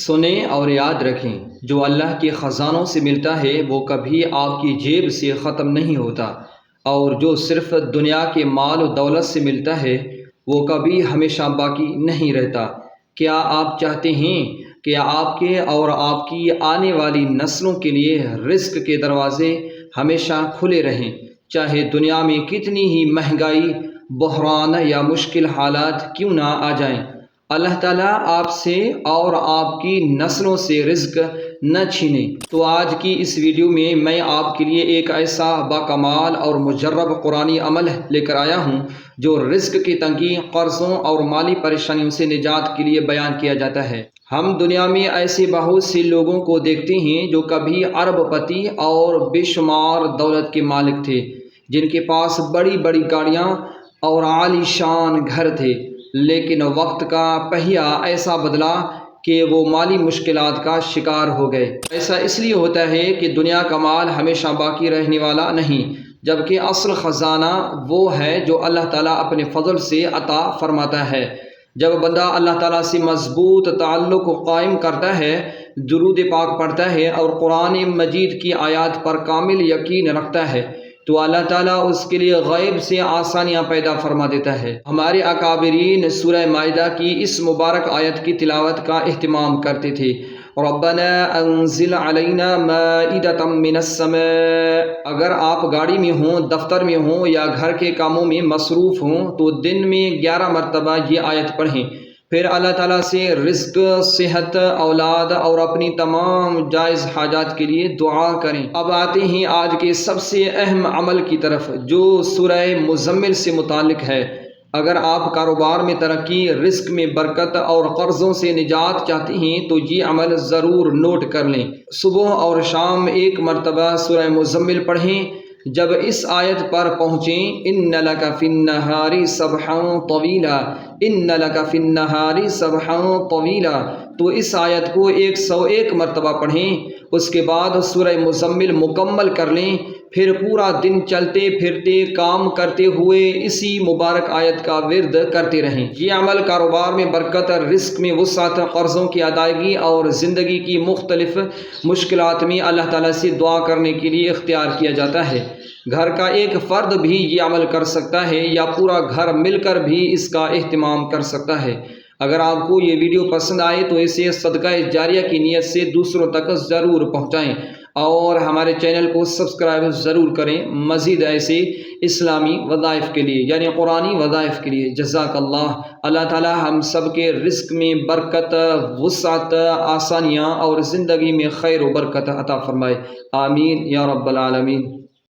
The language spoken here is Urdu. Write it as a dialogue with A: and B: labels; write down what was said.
A: سنیں اور یاد رکھیں، جو اللہ کے خزانوں سے ملتا ہے وہ کبھی آپ کی جیب سے ختم نہیں ہوتا، اور جو صرف دنیا کے مال و دولت سے ملتا ہے وہ کبھی ہمیشہ باقی نہیں رہتا۔ کیا آپ چاہتے ہیں کہ آپ کے اور آپ کی آنے والی نسلوں کے لیے رزق کے دروازے ہمیشہ کھلے رہیں، چاہے دنیا میں کتنی ہی مہنگائی، بحران یا مشکل حالات کیوں نہ آ جائیں؟ اللہ تعالیٰ آپ سے اور آپ کی نسلوں سے رزق نہ چھینے۔ تو آج کی اس ویڈیو میں آپ کے لیے ایک ایسا باکمال اور مجرب قرآنی عمل لے کر آیا ہوں جو رزق کی تنگی، قرضوں اور مالی پریشانیوں سے نجات کے لیے بیان کیا جاتا ہے۔ ہم دنیا میں ایسے بہت سے لوگوں کو دیکھتے ہیں جو کبھی ارب پتی اور بے شمار دولت کے مالک تھے، جن کے پاس بڑی بڑی گاڑیاں اور عالی شان گھر تھے، لیکن وقت کا پہیہ ایسا بدلا کہ وہ مالی مشکلات کا شکار ہو گئے۔ ایسا اس لیے ہوتا ہے کہ دنیا کا مال ہمیشہ باقی رہنے والا نہیں، جبکہ اصل خزانہ وہ ہے جو اللہ تعالیٰ اپنے فضل سے عطا فرماتا ہے۔ جب بندہ اللہ تعالیٰ سے مضبوط تعلق قائم کرتا ہے، درود پاک پڑھتا ہے اور قرآن مجید کی آیات پر کامل یقین رکھتا ہے، تو اللہ تعالیٰ اس کے لیے غیب سے آسانیاں پیدا فرما دیتا ہے۔ ہمارے اکابرین سورہ مائدہ کی اس مبارک آیت کی تلاوت کا اہتمام کرتے تھے۔ ربنا انزل علینا مائدۃ من السماء۔ اگر آپ گاڑی میں ہوں، دفتر میں ہوں یا گھر کے کاموں میں مصروف ہوں تو دن میں 11 مرتبہ یہ آیت پڑھیں، پھر اللہ تعالیٰ سے رزق، صحت، اولاد اور اپنی تمام جائز حاجات کے لیے دعا کریں۔ اب آتے ہیں آج کے سب سے اہم عمل کی طرف جو سورہ مزمل سے متعلق ہے۔ اگر آپ کاروبار میں ترقی، رزق میں برکت اور قرضوں سے نجات چاہتے ہیں تو یہ عمل ضرور نوٹ کر لیں۔ صبح اور شام ایک مرتبہ سورہ مزمل پڑھیں۔ جب اس آیت پر پہنچیں، ان لک فی النہار سبحا طویلا، ان لک فی النہار سبحا طویلا، تو اس آیت کو 101 مرتبہ پڑھیں۔ اس کے بعد سورہ مزمل مکمل کر لیں، پھر پورا دن چلتے پھرتے کام کرتے ہوئے اسی مبارک آیت کا ورد کرتے رہیں۔ یہ عمل کاروبار میں برکت، رزق میں وسعت، قرضوں کی ادائیگی اور زندگی کی مختلف مشکلات میں اللہ تعالیٰ سے دعا کرنے کے لیے اختیار کیا جاتا ہے۔ گھر کا ایک فرد بھی یہ عمل کر سکتا ہے یا پورا گھر مل کر بھی اس کا اہتمام کر سکتا ہے۔ اگر آپ کو یہ ویڈیو پسند آئے تو اسے صدقہ جاریہ کی نیت سے دوسروں تک ضرور پہنچائیں، اور ہمارے چینل کو سبسکرائب ضرور کریں مزید ایسے اسلامی وظائف کے لیے، یعنی قرآنی وظائف کے لیے۔ جزاک اللہ۔ اللہ تعالی ہم سب کے رزق میں برکت، وسعت، آسانیاں اور زندگی میں خیر و برکت عطا فرمائے۔ آمین یا رب العالمین۔